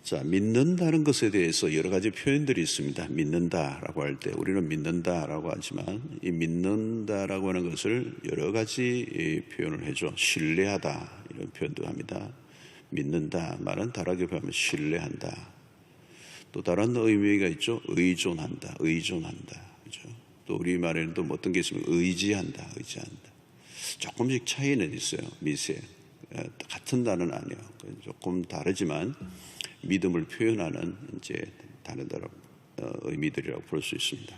자, 믿는다는 것에 대해서 여러 가지 표현들이 있습니다. 믿는다라고 할 때 우리는 믿는다라고 하지만 이 믿는다라고 하는 것을 여러 가지 표현을 해줘. 신뢰하다 이런 표현도 합니다. 믿는다 말은 다르게 보면 신뢰한다. 또 다른 의미가 있죠. 의존한다. 그죠? 또 우리말에는 또 어떤 게 있으면 의지한다. 조금씩 차이는 있어요. 미세. 같은 단어는 아니에요. 조금 다르지만 믿음을 표현하는 이제 다른 의미들이라고 볼 수 있습니다.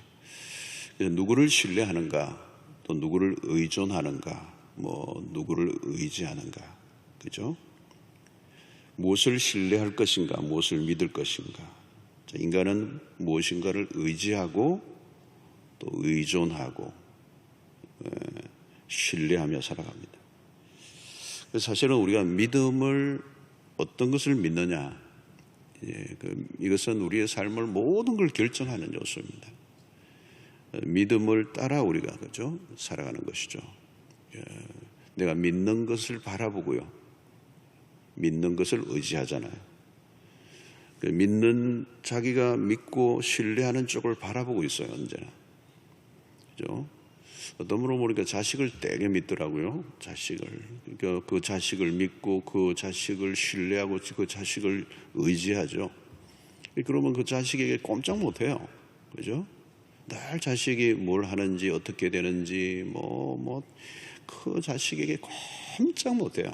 그래서 누구를 신뢰하는가, 또 누구를 의존하는가, 누구를 의지하는가, 그죠? 무엇을 신뢰할 것인가, 무엇을 믿을 것인가. 자, 인간은 무엇인가를 의지하고 또 의존하고 신뢰하며 살아갑니다. 그래서 사실은 우리가 믿음을 어떤 것을 믿느냐, 이것은 우리의 삶을 모든 걸 결정하는 요소입니다. 믿음을 따라 우리가 그죠 살아가는 것이죠. 내가 믿는 것을 바라보고요, 믿는 것을 의지하잖아요. 믿는 자기가 믿고 신뢰하는 쪽을 바라보고 있어요, 언제나. 그죠? 어떤 분은 보니까 자식을 되게 믿더라고요. 그러니까 그 자식을 믿고 그 자식을 신뢰하고 그 자식을 의지하죠. 그러면 그 자식에게 꼼짝 못해요. 그죠? 늘 자식이 뭘 하는지 어떻게 되는지 그 자식에게 꼼짝 못해요.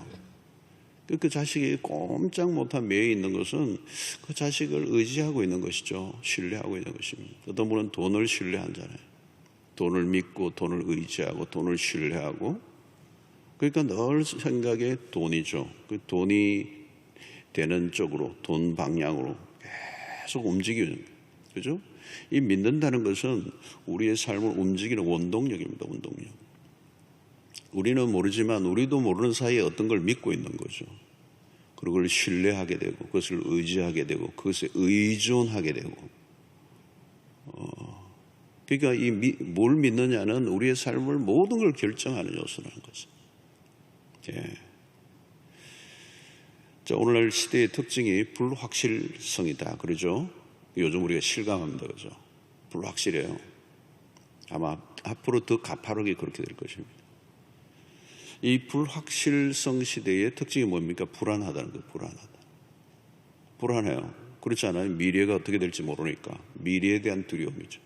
그 자식에게 꼼짝 못한 매에 있는 것은 그 자식을 의지하고 있는 것이죠. 신뢰하고 있는 것입니다. 어떤 분은 돈을 신뢰하잖아요. 돈을 믿고 돈을 의지하고 돈을 신뢰하고, 그러니까 늘 생각에 돈이죠. 그 돈이 되는 쪽으로, 돈 방향으로 계속 움직이는 거예요. 그죠? 이 믿는다는 것은 우리의 삶을 움직이는 원동력입니다. 원동력. 우리는 모르지만 우리도 모르는 사이에 어떤 걸 믿고 있는 거죠. 그걸 신뢰하게 되고 그것을 의지하게 되고 그것에 의존하게 되고. 그러니까 뭘 믿느냐는 우리의 삶을 모든 걸 결정하는 요소라는 거죠. 자, 오늘날 시대의 특징이 불확실성이다. 그러죠? 요즘 우리가 실감합니다. 그죠? 불확실해요. 아마 앞으로 더 가파르게 그렇게 될 것입니다. 이 불확실성 시대의 특징이 뭡니까? 불안하다는 거예요. 불안해요. 그렇지 않아요? 미래가 어떻게 될지 모르니까. 미래에 대한 두려움이죠.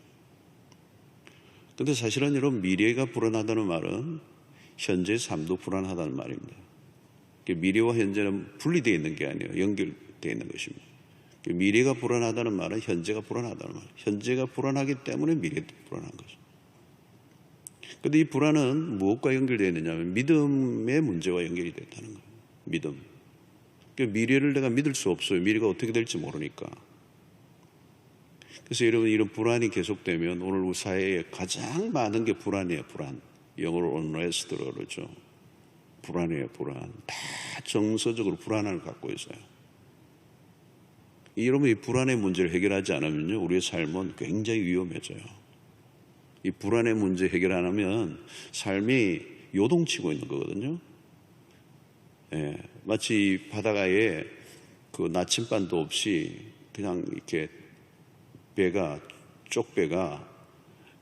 근데 사실은 여러분, 미래가 불안하다는 말은 현재의 삶도 불안하다는 말입니다. 미래와 현재는 분리되어 있는 게 아니에요. 연결되어 있는 것입니다. 미래가 불안하다는 말은 현재가 불안하다는 말이에요. 현재가 불안하기 때문에 미래도 불안한 거죠. 근데 이 불안은 무엇과 연결되어 있느냐면 믿음의 문제와 연결이 됐다는 거예요. 믿음. 미래를 내가 믿을 수 없어요. 미래가 어떻게 될지 모르니까. 그래서 여러분, 이런 불안이 계속되면 오늘 우리 사회에 가장 많은 게 불안이에요. 불안. 영어로 unrest라고 그러죠. 불안이에요. 불안. 다 정서적으로 불안을 갖고 있어요. 여러분, 이 불안의 문제를 해결하지 않으면요, 우리의 삶은 굉장히 위험해져요. 이 불안의 문제 해결 안 하면 삶이 요동치고 있는 거거든요. 마치 바닷가에 그 나침반도 없이 그냥 이렇게 쪽배가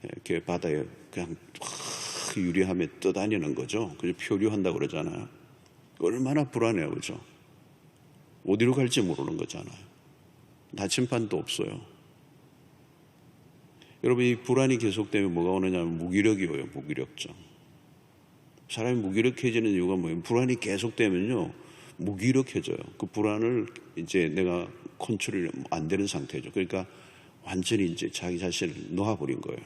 이렇게 바다에 그냥 유리함에 떠다니는 거죠. 그래서 표류한다고 그러잖아요. 얼마나 불안해요. 그죠? 어디로 갈지 모르는 거잖아요. 나침반도 없어요. 여러분, 이 불안이 계속되면 뭐가 오느냐면 무기력이 오요. 무기력증. 사람이 무기력해지는 이유가 뭐예요? 불안이 계속되면요, 무기력해져요. 그 불안을 이제 내가 컨트롤이 안 되는 상태죠. 그러니까 완전히 이제 자기 자신을 놓아버린 거예요.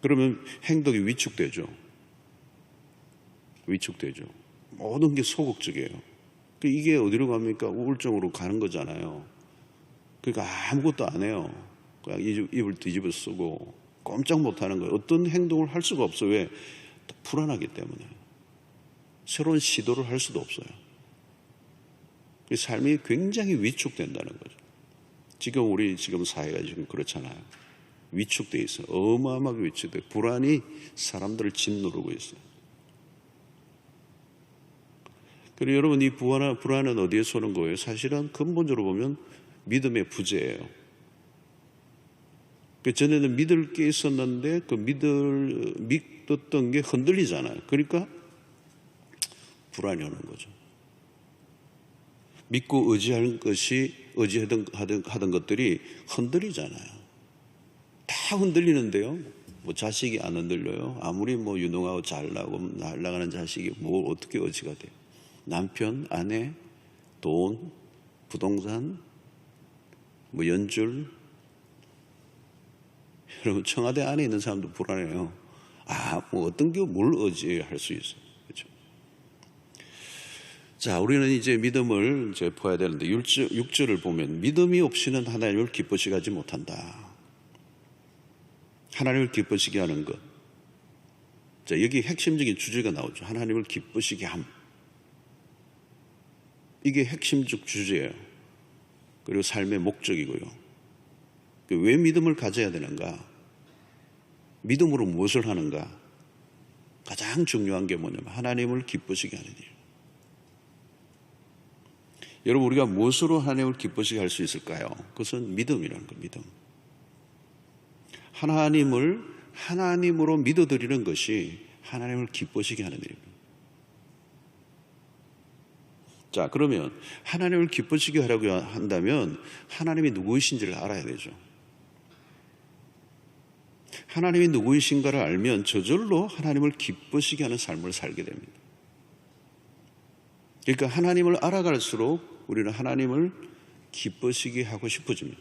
그러면 행동이 위축되죠. 모든 게 소극적이에요. 이게 어디로 갑니까? 우울증으로 가는 거잖아요. 그러니까 아무것도 안 해요. 그냥 입을 뒤집어 쓰고 꼼짝 못 하는 거예요. 어떤 행동을 할 수가 없어요. 왜? 불안하기 때문에. 새로운 시도를 할 수도 없어요. 삶이 굉장히 위축된다는 거죠. 우리 사회가 지금 그렇잖아요. 위축돼 있어요. 어마어마하게 위축돼. 불안이 사람들을 짓누르고 있어요. 그리고 여러분, 이 불안은 어디에서 오는 거예요? 사실은 근본적으로 보면 믿음의 부재예요. 그 전에는 믿을 게 있었는데 그 믿었던 게 흔들리잖아요. 그러니까 불안이 오는 거죠. 믿고 의지하던 것들이 흔들리잖아요. 다 흔들리는데요. 뭐 자식이 안 흔들려요. 아무리 뭐 유능하고 잘 나가는 자식이 뭐 어떻게 의지가 돼요? 남편, 아내, 돈, 부동산, 뭐 연줄. 여러분, 청와대 안에 있는 사람도 불안해요. 뭐 어떤 게 뭘 의지할 수 있어요. 그렇죠? 자, 우리는 이제 믿음을 이제 보아야 되는데 6절을 보면 믿음이 없이는 하나님을 기쁘시게 하지 못한다. 하나님을 기쁘시게 하는 것. 자, 여기 핵심적인 주제가 나오죠. 하나님을 기쁘시게 함. 이게 핵심적 주제예요. 그리고 삶의 목적이고요. 왜 믿음을 가져야 되는가? 믿음으로 무엇을 하는가? 가장 중요한 게 뭐냐면 하나님을 기쁘시게 하는 일. 여러분, 우리가 무엇으로 하나님을 기쁘시게 할 수 있을까요? 그것은 믿음이라는 겁니다. 믿음. 하나님을 하나님으로 믿어드리는 것이 하나님을 기쁘시게 하는 일입니다. 자, 그러면 하나님을 기쁘시게 하려고 한다면 하나님이 누구이신지를 알아야 되죠. 하나님이 누구이신가를 알면 저절로 하나님을 기쁘시게 하는 삶을 살게 됩니다. 그러니까 하나님을 알아갈수록 우리는 하나님을 기쁘시게 하고 싶어집니다.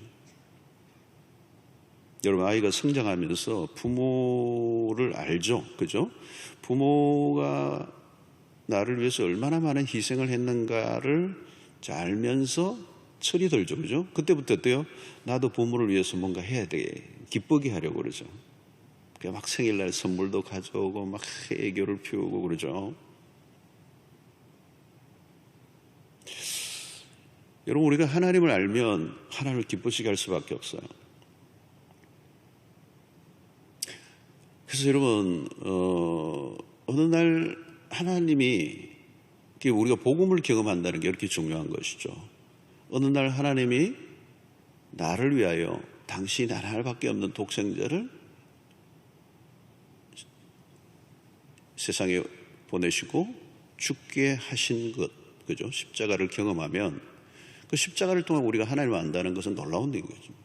여러분, 아이가 성장하면서 부모를 알죠. 그죠? 부모가 나를 위해서 얼마나 많은 희생을 했는가를 알면서 철이 들죠. 그죠? 그때부터 어때요? 나도 부모를 위해서 뭔가 해야 돼. 기쁘게 하려고 그러죠. 막 생일날 선물도 가져오고 막 애교를 피우고 그러죠. 여러분, 우리가 하나님을 알면 하나님을 기쁘시게 할 수밖에 없어요. 그래서 여러분, 어느 날 하나님이, 우리가 복음을 경험한다는 게 이렇게 중요한 것이죠. 어느 날 하나님이 나를 위하여 당신이 하나밖에 없는 독생자를 세상에 보내시고 죽게 하신 것, 그죠? 십자가를 경험하면 그 십자가를 통해 우리가 하나님을 안다는 것은 놀라운 일이거든요.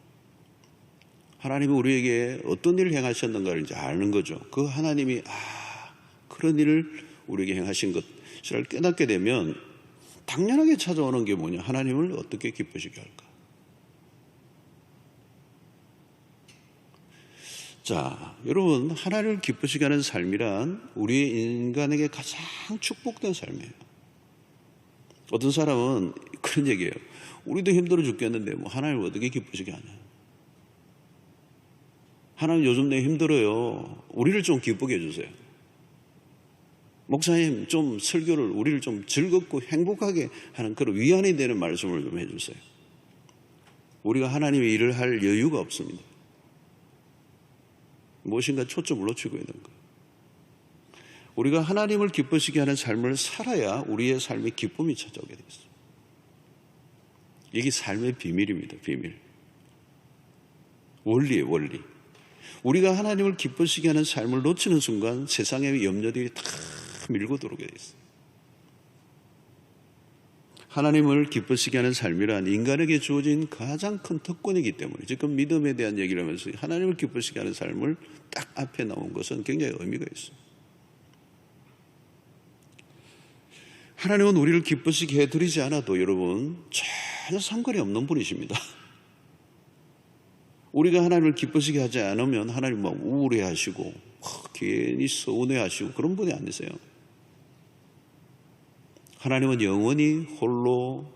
하나님이 우리에게 어떤 일을 행하셨는가를 이제 아는 거죠. 그 하나님이 그런 일을 우리에게 행하신 것을 깨닫게 되면 당연하게 찾아오는 게 뭐냐? 하나님을 어떻게 기쁘시게 할까? 자, 여러분, 하나님을 기쁘시게 하는 삶이란 우리 인간에게 가장 축복된 삶이에요. 어떤 사람은 그런 얘기예요. 우리도 힘들어 죽겠는데 뭐 하나님을 어떻게 기쁘시게 하냐? 하나님, 요즘 내가 힘들어요. 우리를 좀 기쁘게 해주세요. 목사님, 좀 설교를 우리를 좀 즐겁고 행복하게 하는 그런 위안이 되는 말씀을 좀 해주세요. 우리가 하나님의 일을 할 여유가 없습니다. 무엇인가 초점을 놓치고 있는 거예요. 우리가 하나님을 기쁘시게 하는 삶을 살아야 우리의 삶에 기쁨이 찾아오게 되어 있어요. 이게 삶의 비밀입니다. 비밀. 원리예요. 원리. 우리가 하나님을 기쁘시게 하는 삶을 놓치는 순간 세상의 염려들이 다 밀고 들어오게 되어 있어요. 하나님을 기쁘시게 하는 삶이란 인간에게 주어진 가장 큰 특권이기 때문에 지금 믿음에 대한 얘기를 하면서 하나님을 기쁘시게 하는 삶을 딱 앞에 나온 것은 굉장히 의미가 있어요. 하나님은 우리를 기쁘시게 해드리지 않아도 여러분 전혀 상관이 없는 분이십니다. 우리가 하나님을 기쁘시게 하지 않으면 하나님 막 우울해하시고 괜히 서운해하시고 그런 분이 아니세요. 하나님은 영원히 홀로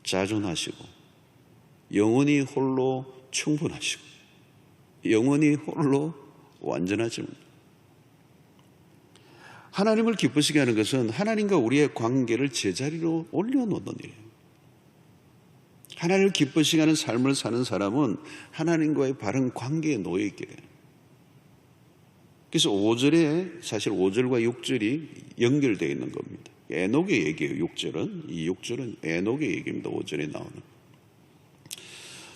자존하시고 영원히 홀로 충분하시고 영원히 홀로 완전하십니다. 하나님을 기쁘시게 하는 것은 하나님과 우리의 관계를 제자리로 올려놓는 일이에요. 하나님을 기쁘시게 하는 삶을 사는 사람은 하나님과의 바른 관계에 놓여 있게 돼요. 그래서 5절에 사실 5절과 6절이 연결되어 있는 겁니다. 에녹의 얘기예요. 6절은. 이 6절은 에녹의 얘기입니다. 5절에 나오는.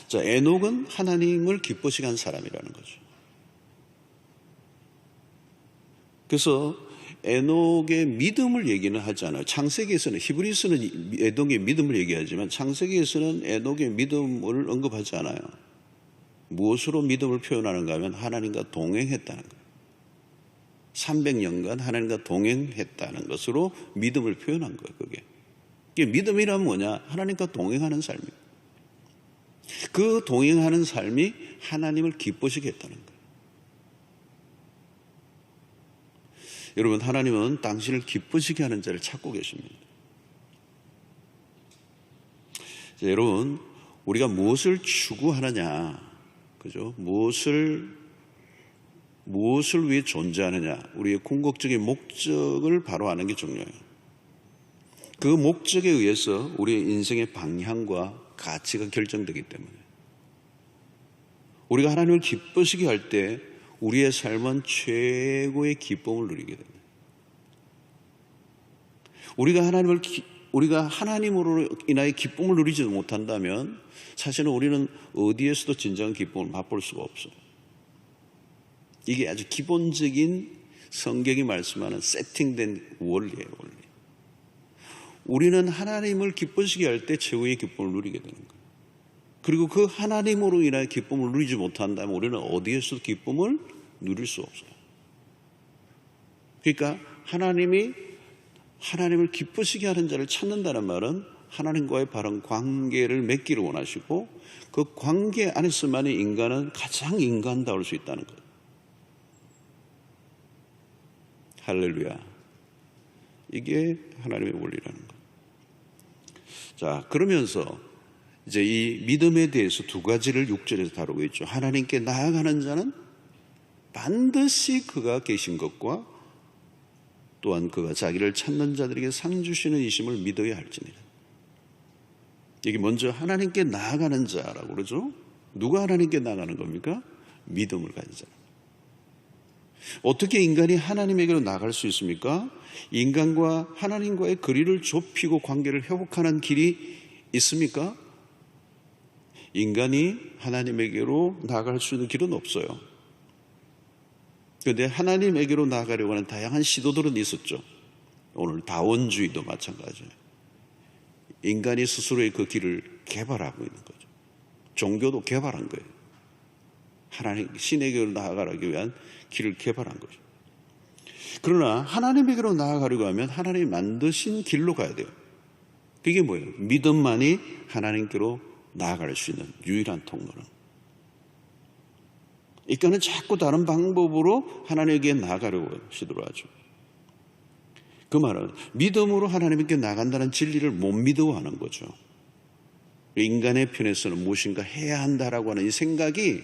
자, 에녹은 하나님을 기쁘시게 한 사람이라는 거죠. 그래서 에녹의 믿음을 얘기는 하지 않아요. 창세기에서는, 히브리서는 에녹의 믿음을 얘기하지만 창세기에서는 에녹의 믿음을 언급하지 않아요. 무엇으로 믿음을 표현하는가 하면 하나님과 동행했다는 거예요. 300년간 하나님과 동행했다는 것으로 믿음을 표현한 거예요. 그게 믿음이란 뭐냐? 하나님과 동행하는 삶이에요. 그 동행하는 삶이 하나님을 기쁘시게 했다는 거예요. 여러분, 하나님은 당신을 기쁘시게 하는 자를 찾고 계십니다. 자, 여러분, 우리가 무엇을 추구하느냐, 그죠? 무엇을 위해 존재하느냐, 우리의 궁극적인 목적을 바로 아는 게 중요해요. 그 목적에 의해서 우리의 인생의 방향과 가치가 결정되기 때문에 우리가 하나님을 기쁘시게 할 때 우리의 삶은 최고의 기쁨을 누리게 됩니다. 우리가 하나님으로 인하여 기쁨을 누리지 못한다면 사실은 우리는 어디에서도 진정한 기쁨을 맛볼 수가 없어요. 이게 아주 기본적인 성경이 말씀하는 세팅된 원리예요. 원리. 우리는 하나님을 기쁘시게 할 때 최고의 기쁨을 누리게 되는 거예요. 그리고 그 하나님으로 인하여 기쁨을 누리지 못한다면 우리는 어디에서도 기쁨을 누릴 수 없어요. 그러니까 하나님을 기쁘시게 하는 자를 찾는다는 말은 하나님과의 바른 관계를 맺기를 원하시고 그 관계 안에서만이 인간은 가장 인간다울 수 있다는 거예요. 할렐루야. 이게 하나님의 원리라는 거예요. 자, 그러면서 이제 이 믿음에 대해서 두 가지를 6절에서 다루고 있죠. 하나님께 나아가는 자는 반드시 그가 계신 것과 또한 그가 자기를 찾는 자들에게 상 주시는 이심을 믿어야 할지니라. 이게 먼저 하나님께 나아가는 자라고 그러죠. 누가 하나님께 나아가는 겁니까? 믿음을 가진 자. 어떻게 인간이 하나님에게로 나갈 수 있습니까? 인간과 하나님과의 거리를 좁히고 관계를 회복하는 길이 있습니까? 인간이 하나님에게로 나아갈 수 있는 길은 없어요. 그런데 하나님에게로 나아가려고 하는 다양한 시도들은 있었죠. 오늘 다원주의도 마찬가지예요. 인간이 스스로의 그 길을 개발하고 있는 거죠. 종교도 개발한 거예요. 하나님, 신에게로 나아가기 위한 길을 개발한 거죠. 그러나 하나님에게로 나아가려고 하면 하나님이 만드신 길로 가야 돼요. 그게 뭐예요? 믿음만이 하나님께로 나아갈 수 있는 유일한 통로는. 그러니까는 자꾸 다른 방법으로 하나님에게 나아가려고 시도를 하죠. 그 말은 믿음으로 하나님께 나간다는 진리를 못 믿어하는 거죠. 인간의 편에서는 무엇인가 해야 한다라고 하는 이 생각이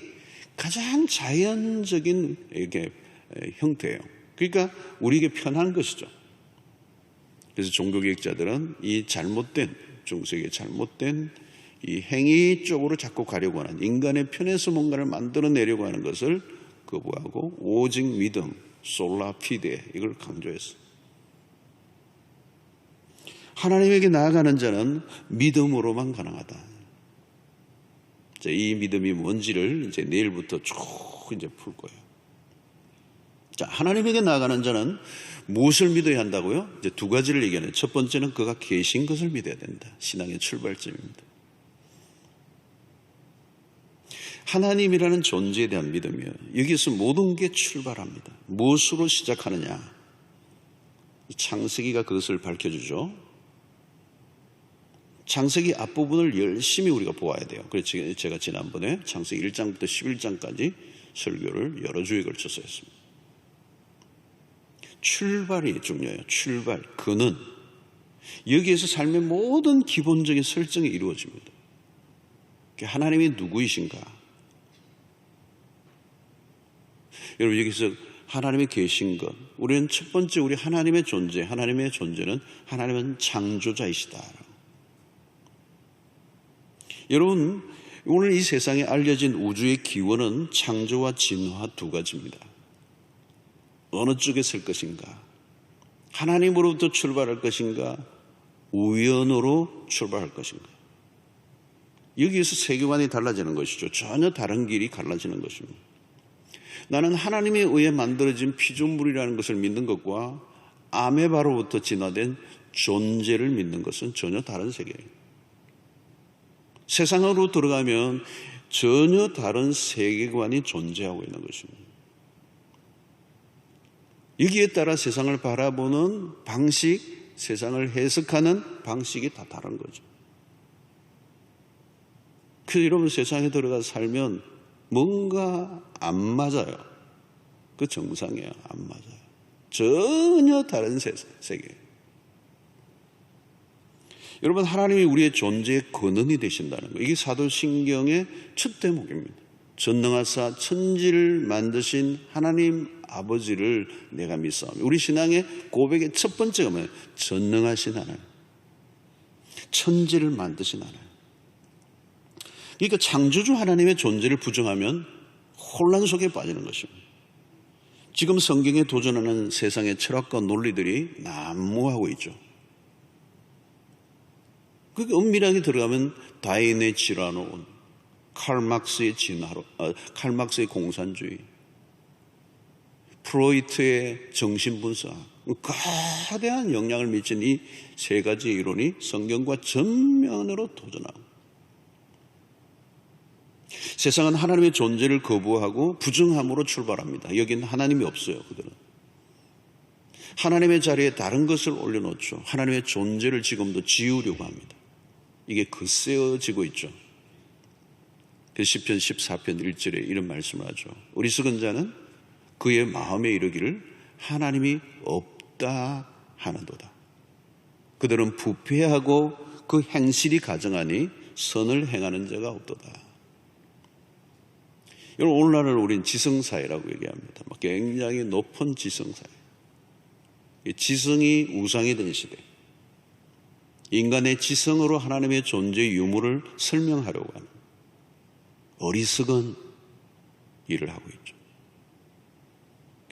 가장 자연적인 형태예요. 그러니까 우리에게 편한 것이죠. 그래서 종교개혁자들은 이 잘못된, 중세의 잘못된 이 행위 쪽으로 자꾸 가려고 하는, 인간의 편에서 뭔가를 만들어내려고 하는 것을 거부하고 오직 믿음, 솔라 피데, 이걸 강조했어요. 하나님에게 나아가는 자는 믿음으로만 가능하다. 자, 이 믿음이 뭔지를 이제 내일부터 쭉 이제 풀 거예요. 자, 하나님에게 나아가는 자는 무엇을 믿어야 한다고요? 이제 두 가지를 얘기하는. 첫 번째는 그가 계신 것을 믿어야 된다. 신앙의 출발점입니다. 하나님이라는 존재에 대한 믿음이에요. 여기서 모든 게 출발합니다. 무엇으로 시작하느냐? 창세기가 그것을 밝혀주죠. 창세기 앞부분을 열심히 우리가 보아야 돼요. 그래서 제가 지난번에 창세기 1장부터 11장까지 설교를 여러 주에 걸쳐서 했습니다. 출발이 중요해요. 출발, 근원. 여기에서 삶의 모든 기본적인 설정이 이루어집니다. 하나님이 누구이신가? 여러분, 여기서 하나님이 계신 것, 우리는 첫 번째 우리 하나님의 존재, 하나님의 존재는 하나님은 창조자이시다. 여러분, 오늘 이 세상에 알려진 우주의 기원은 창조와 진화 두 가지입니다. 어느 쪽에 설 것인가? 하나님으로부터 출발할 것인가, 우연으로 출발할 것인가. 여기에서 세계관이 달라지는 것이죠. 전혀 다른 길이 갈라지는 것입니다. 나는 하나님에 의해 만들어진 피조물이라는 것을 믿는 것과 아메바로부터 진화된 존재를 믿는 것은 전혀 다른 세계예요. 세상으로 들어가면 전혀 다른 세계관이 존재하고 있는 것입니다. 여기에 따라 세상을 바라보는 방식, 세상을 해석하는 방식이 다 다른 거죠. 그래서 여러분 세상에 들어가 살면 뭔가 안 맞아요. 그 정상이에요. 안 맞아요. 전혀 다른 세계. 여러분 하나님이 우리의 존재의 근원이 되신다는 거, 이게 사도신경의 첫 대목입니다. 전능하사 천지를 만드신 하나님 아버지를 내가 믿사오니. 우리 신앙의 고백의 첫 번째가 뭐예요? 전능하신 하나님, 천지를 만드신 하나님. 그러니까 창조주 하나님의 존재를 부정하면 혼란 속에 빠지는 것입니다. 지금 성경에 도전하는 세상의 철학과 논리들이 난무하고 있죠. 그게 엄밀하게 들어가면 다인의 질환론, 칼막스의 칼막스의 공산주의, 프로이트의 정신분석, 거대한 영향을 미친 이 세 가지 이론이 성경과 전면으로 도전하고, 세상은 하나님의 존재를 거부하고 부정함으로 출발합니다. 여기는 하나님이 없어요. 그들은 하나님의 자리에 다른 것을 올려놓죠. 하나님의 존재를 지금도 지우려고 합니다. 이게 글쎄어지고 있죠. 시편 14편 1절에 이런 말씀을 하죠. 어리석은 자는 그의 마음에 이르기를 하나님이 없다 하는도다. 그들은 부패하고 그 행실이 가증하니 선을 행하는 자가 없도다. 여러분 오늘날을 우리는 지성사회라고 얘기합니다. 굉장히 높은 지성사회. 지성이 우상이 된 시대. 인간의 지성으로 하나님의 존재의 유무를 설명하려고 하는 어리석은 일을 하고 있죠.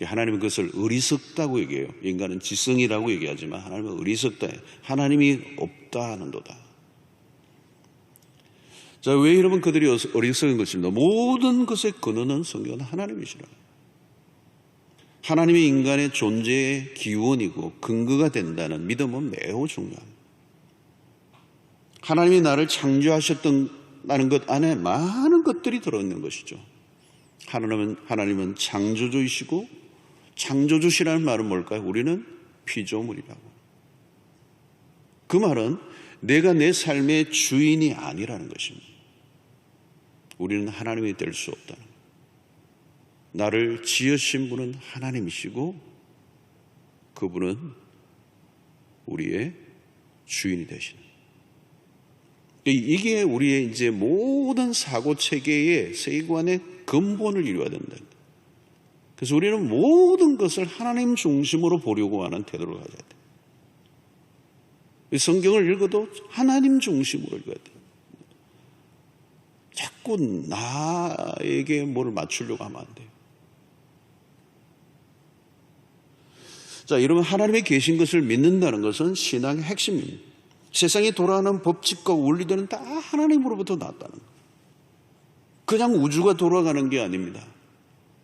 하나님은 그것을 어리석다고 얘기해요. 인간은 지성이라고 얘기하지만 하나님은 어리석다. 하나님이 없다 하는도다. 자, 왜 여러분 그들이 어리석은 것입니다. 모든 것의 근원은 성경은 하나님이시라. 하나님이 인간의 존재의 기원이고 근거가 된다는 믿음은 매우 중요합니다. 하나님이 나를 창조하셨다는 것 안에 많은 것들이 들어있는 것이죠. 하나님은 창조주이시고, 창조주시라는 말은 뭘까요? 우리는 피조물이라고. 그 말은 내가 내 삶의 주인이 아니라는 것입니다. 우리는 하나님이 될 수 없다는 거예요. 나를 지으신 분은 하나님이시고 그분은 우리의 주인이 되시는. 이게 우리의 이제 모든 사고 체계의 세계관의 근본을 이루어야 된다. 그래서 우리는 모든 것을 하나님 중심으로 보려고 하는 태도를 가져야 돼. 성경을 읽어도 하나님 중심으로 읽어야 돼. 자꾸 나에게 뭘 맞추려고 하면 안 돼요. 자, 여러분 하나님이 계신 것을 믿는다는 것은 신앙의 핵심입니다. 세상이 돌아가는 법칙과 원리들은 다 하나님으로부터 나왔다는 거예요. 그냥 우주가 돌아가는 게 아닙니다.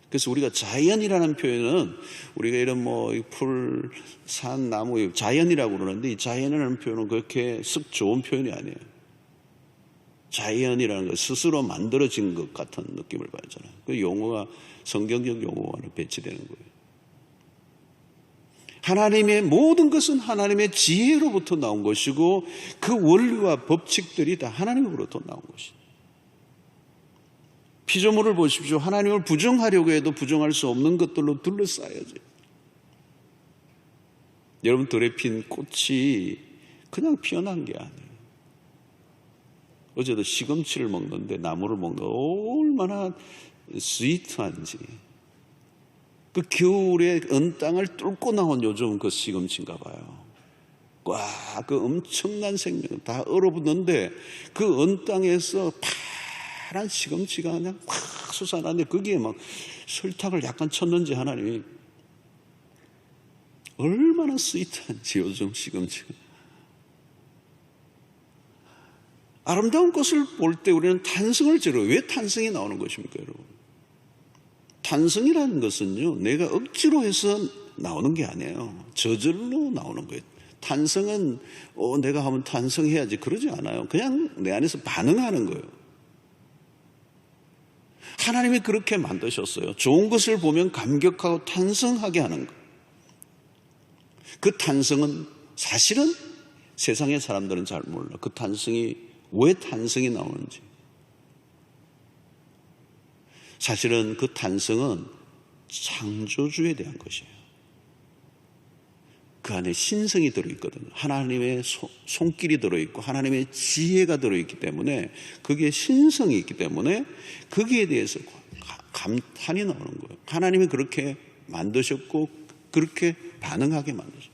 그래서 우리가 자연이라는 표현은 우리가 이런 풀, 산, 나무, 자연이라고 그러는데 이 자연이라는 표현은 그렇게 썩 좋은 표현이 아니에요. 자연이라는 것 스스로 만들어진 것 같은 느낌을 받잖아요. 그 용어가 성경적 용어가 배치되는 거예요. 하나님의 모든 것은 하나님의 지혜로부터 나온 것이고 그 원리와 법칙들이 다 하나님으로부터 나온 것이죠. 피조물을 보십시오. 하나님을 부정하려고 해도 부정할 수 없는 것들로 둘러싸여져. 여러분 들에 핀 꽃이 그냥 피어난 게 아니에요. 어제도 시금치를 먹는데 나무를 먹는데 얼마나 스위트한지. 그 겨울에 은 땅을 뚫고 나온 요즘 그 시금치인가 봐요. 와, 그 엄청난 생명 다 얼어붙는데 그 은 땅에서 파란 시금치가 그냥 확 솟아나는데 거기에 막 설탕을 약간 쳤는지 하나님이 얼마나 스윗한지 요즘 시금치가. 아름다운 것을 볼 때 우리는 탄성을 지르. 왜 탄성이 나오는 것입니까, 여러분? 탄성이라는 것은요, 내가 억지로 해서 나오는 게 아니에요. 저절로 나오는 거예요. 탄성은 내가 하면 탄성해야지 그러지 않아요. 그냥 내 안에서 반응하는 거예요. 하나님이 그렇게 만드셨어요. 좋은 것을 보면 감격하고 탄성하게 하는 거. 그 탄성은 사실은 세상의 사람들은 잘 몰라. 그 탄성이 왜 탄성이 나오는지. 사실은 그 탄성은 창조주에 대한 것이에요. 그 안에 신성이 들어있거든요. 하나님의 손길이 들어있고 하나님의 지혜가 들어있기 때문에, 거기에 신성이 있기 때문에 거기에 대해서 감탄이 나오는 거예요. 하나님이 그렇게 만드셨고 그렇게 반응하게 만드셨어요.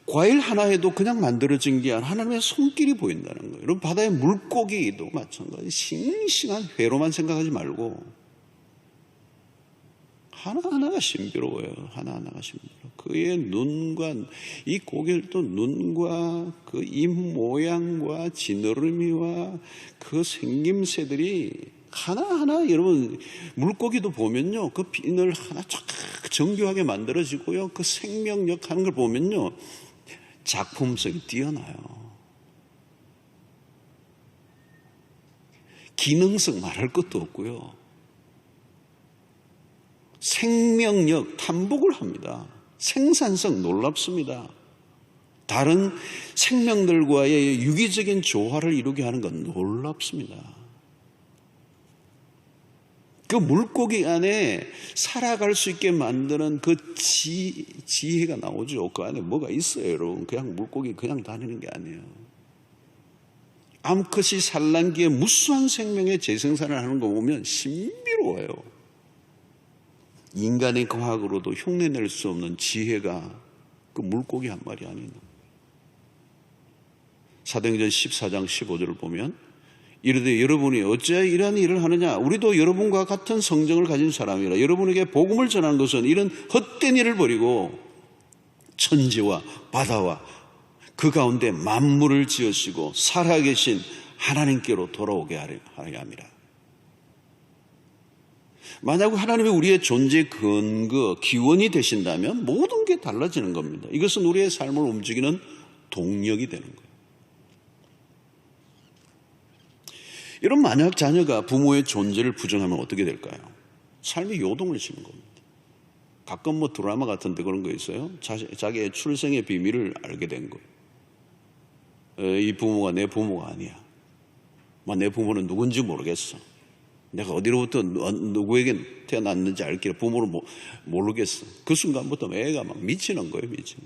과일 하나에도 그냥 만들어진 게 아니라 하나님의 손길이 보인다는 거예요. 여러분, 바다의 물고기도 마찬가지. 싱싱한 회로만 생각하지 말고 하나하나가 신비로워요. 하나하나가 신비로워요. 그의 눈과, 이 고기도 눈과 그 입 모양과 지느러미와 그 생김새들이 하나하나, 여러분, 물고기도 보면요, 그 비늘 하나 쫙 정교하게 만들어지고요, 그 생명력 하는 걸 보면요, 작품성이 뛰어나요. 기능성 말할 것도 없고요. 생명력 탐복을 합니다. 생산성 놀랍습니다. 다른 생명들과의 유기적인 조화를 이루게 하는 건 놀랍습니다. 그 물고기 안에 살아갈 수 있게 만드는 그 지혜가 나오죠. 그 안에 뭐가 있어요, 여러분. 그냥 물고기 그냥 다니는 게 아니에요. 암컷이 산란기에 무수한 생명의 재생산을 하는 거 보면 신비로워요. 인간의 과학으로도 흉내낼 수 없는 지혜가 그 물고기 한 마리 안에 있는 거예요. 사도행전 14장 15절을 보면, 이르되 여러분이 어찌하여 이러한 일을 하느냐? 우리도 여러분과 같은 성정을 가진 사람이라. 여러분에게 복음을 전하는 것은 이런 헛된 일을 버리고 천지와 바다와 그 가운데 만물을 지으시고 살아계신 하나님께로 돌아오게 하려 함이라. 만약 하나님이 우리의 존재의 근거, 기원이 되신다면 모든 게 달라지는 겁니다. 이것은 우리의 삶을 움직이는 동력이 되는 거예요. 이런 만약 자녀가 부모의 존재를 부정하면 어떻게 될까요? 삶이 요동을 치는 겁니다. 가끔 드라마 같은 데 그런 거 있어요. 자기의 출생의 비밀을 알게 된 거예요. 이 부모가 내 부모가 아니야. 내 부모는 누군지 모르겠어. 내가 어디로부터 누구에게 태어났는지 알기를 부모를 모르겠어. 그 순간부터 애가 막 미치는 거예요. 미치는.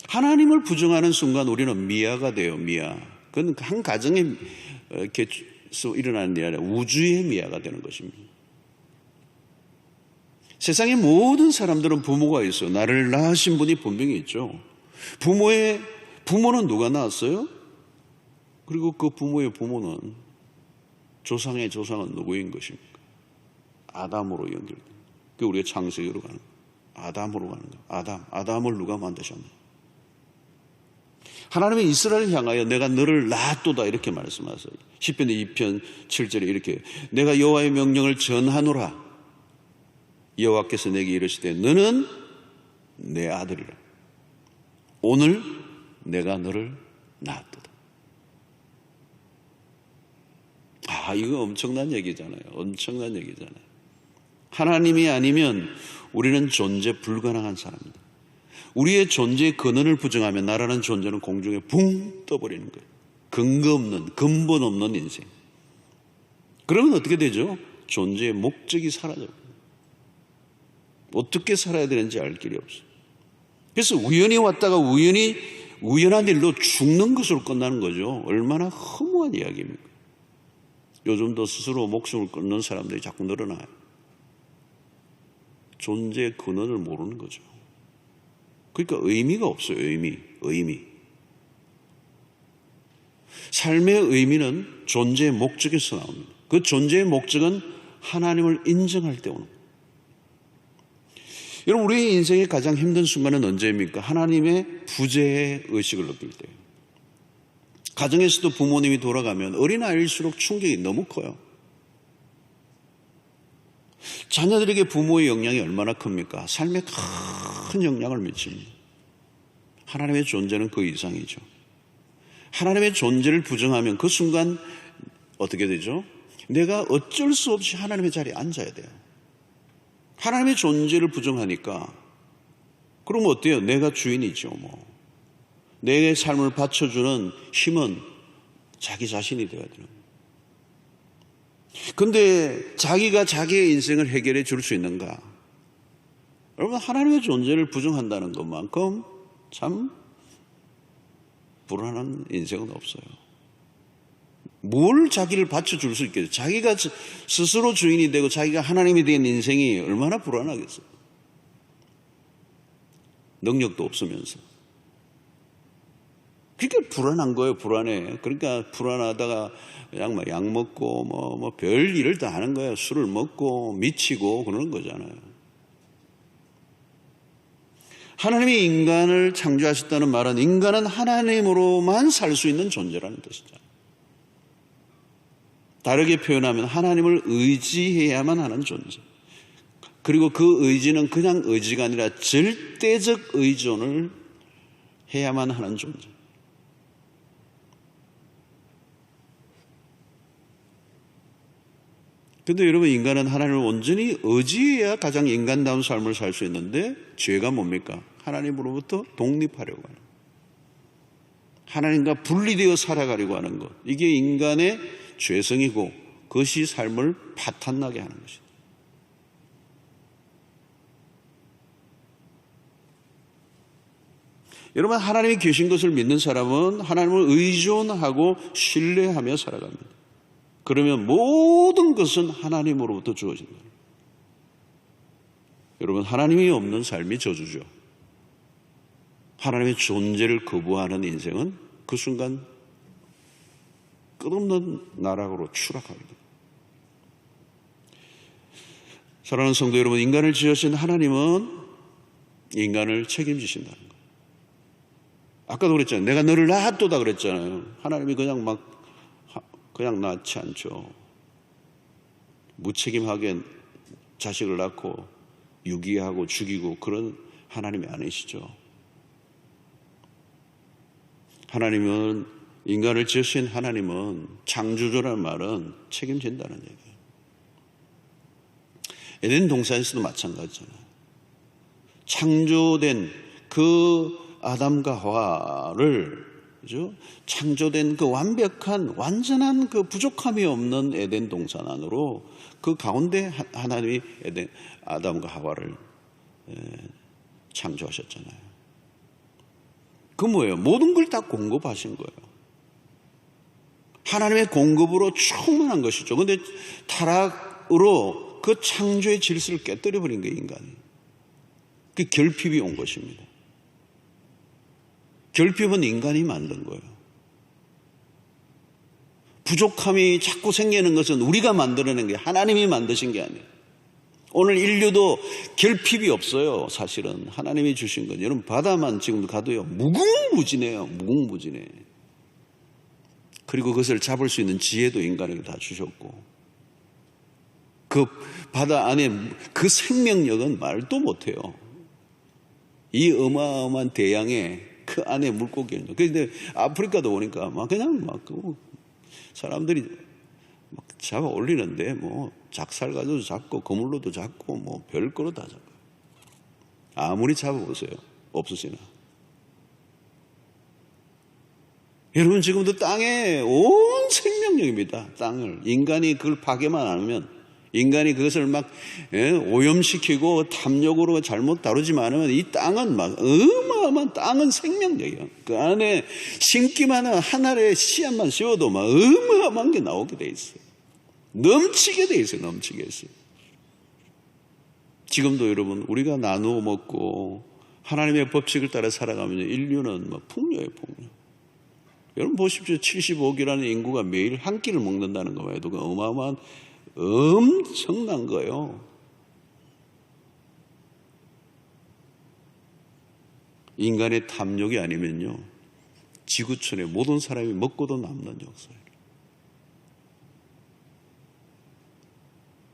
하나님을 부정하는 순간 우리는 미아가 돼요. 미아. 그건 한 가정에 일어나는 일이 아니라 우주의 미아가 되는 것입니다. 세상의 모든 사람들은 부모가 있어요. 나를 낳으신 분이 분명히 있죠. 부모는 누가 낳았어요? 그리고 그 부모의 부모는 조상의 조상은 누구인 것입니까? 아담으로 연결됩니다. 그게 우리가 창세기로 가는 거예요. 아담으로 가는 거예요. 아담을 누가 만드셨나요? 하나님의 이스라엘을 향하여 내가 너를 낳았도다 이렇게 말씀하세요. 시편 2편 7절에 이렇게, 내가 여호와의 명령을 전하노라. 여호와께서 내게 이르시되 너는 내 아들이라. 오늘 내가 너를 낳았도다. 이거 엄청난 얘기잖아요. 엄청난 얘기잖아요. 하나님이 아니면 우리는 존재 불가능한 사람입니다. 우리의 존재의 근원을 부정하면 나라는 존재는 공중에 붕 떠버리는 거예요. 근거 없는, 근본 없는 인생. 그러면 어떻게 되죠? 존재의 목적이 사라져요. 어떻게 살아야 되는지 알 길이 없어요. 그래서 우연히 왔다가 우연한 일로 죽는 것으로 끝나는 거죠. 얼마나 허무한 이야기입니까? 요즘도 스스로 목숨을 끊는 사람들이 자꾸 늘어나요. 존재의 근원을 모르는 거죠. 그러니까 의미가 없어요. 의미. 삶의 의미는 존재의 목적에서 나옵니다. 그 존재의 목적은 하나님을 인정할 때 오는 거예요. 여러분, 우리의 인생의 가장 힘든 순간은 언제입니까? 하나님의 부재의 의식을 느낄 때예요. 가정에서도 부모님이 돌아가면 어린아이일수록 충격이 너무 커요. 자녀들에게 부모의 영향이 얼마나 큽니까? 삶에 큰 영향을 미칩니다. 하나님의 존재는 그 이상이죠. 하나님의 존재를 부정하면 그 순간 어떻게 되죠? 내가 어쩔 수 없이 하나님의 자리에 앉아야 돼요. 하나님의 존재를 부정하니까 그럼 어때요? 내가 주인이죠. 내 삶을 받쳐주는 힘은 자기 자신이 되어야 되는 거예요. 근데 자기가 자기의 인생을 해결해 줄 수 있는가? 여러분, 하나님의 존재를 부정한다는 것만큼 참 불안한 인생은 없어요. 뭘 자기를 받쳐줄 수 있겠어요? 자기가 스스로 주인이 되고 자기가 하나님이 된 인생이 얼마나 불안하겠어요? 능력도 없으면서. 그러니까 불안한 거예요. 불안해. 그러니까 불안하다가 그냥 약 먹고 별 일을 다 하는 거예요. 술을 먹고 미치고 그러는 거잖아요. 하나님이 인간을 창조하셨다는 말은 인간은 하나님으로만 살 수 있는 존재라는 뜻이잖아요. 다르게 표현하면 하나님을 의지해야만 하는 존재. 그리고 그 의지는 그냥 의지가 아니라 절대적 의존을 해야만 하는 존재. 근데 여러분, 인간은 하나님을 온전히 의지해야 가장 인간다운 삶을 살 수 있는데 죄가 뭡니까? 하나님으로부터 독립하려고 하는 것. 하나님과 분리되어 살아가려고 하는 것. 이게 인간의 죄성이고 그것이 삶을 파탄나게 하는 것이다. 여러분, 하나님이 계신 것을 믿는 사람은 하나님을 의존하고 신뢰하며 살아갑니다. 그러면 모든 것은 하나님으로부터 주어진다. 여러분, 하나님이 없는 삶이 저주죠. 하나님의 존재를 거부하는 인생은 그 순간 끝없는 나락으로 추락합니다. 사랑하는 성도 여러분, 인간을 지으신 하나님은 인간을 책임지신다는 것. 아까도 그랬잖아요. 내가 너를 놔두다 그랬잖아요. 하나님이 그냥 낳지 않죠. 무책임하게 자식을 낳고 유기하고 죽이고 그런 하나님이 아니시죠. 하나님은, 인간을 지으신 하나님은, 창조주라는 말은 책임진다는 얘기예요. 에덴 동산에서도 마찬가지잖아요. 창조된 그 아담과 하와를, 그죠? 창조된 그 완벽한, 완전한 그 부족함이 없는 에덴 동산 안으로 그 가운데 하나님이 아담과 하와를 창조하셨잖아요. 그 뭐예요? 모든 걸 다 공급하신 거예요. 하나님의 공급으로 충만한 것이죠. 그런데 타락으로 그 창조의 질서를 깨뜨려버린 거예요, 인간이. 그 결핍이 온 것입니다. 결핍은 인간이 만든 거예요. 부족함이 자꾸 생기는 것은 우리가 만들어낸 게, 하나님이 만드신 게 아니에요. 오늘 인류도 결핍이 없어요. 사실은 하나님이 주신 건. 여러분, 바다만 지금도 가도요, 무궁무진해요. 무궁무진해. 그리고 그것을 잡을 수 있는 지혜도 인간에게 다 주셨고, 그 바다 안에 그 생명력은 말도 못해요. 이 어마어마한 대양에 그 안에 물고기는. 그런데 아프리카도 오니까 그냥 사람들이 잡아 올리는데 작살 가지고 잡고 거물로도 잡고 별거로 다 잡아요. 아무리 잡아보세요. 없으시나. 여러분, 지금도 땅에 온 생명력입니다. 땅을. 인간이 그걸 파괴만 안 하면, 인간이 그것을 오염시키고 탐욕으로 잘못 다루지만 않으면 이 땅은 어마어마한 땅은 생명력이에요. 그 안에 심기만 한 알의 씨앗만 씌워도 어마어마한 게 나오게 돼 있어요. 넘치게 돼 있어요. 넘치게 있어요. 지금도 여러분, 우리가 나누어 먹고 하나님의 법칙을 따라 살아가면 인류는 풍요예요, 풍요. 여러분 보십시오. 75억이라는 인구가 매일 한 끼를 먹는다는 것만 해도 어마어마한 엄청난 거예요. 인간의 탐욕이 아니면요, 지구촌의 모든 사람이 먹고도 남는 역사예요.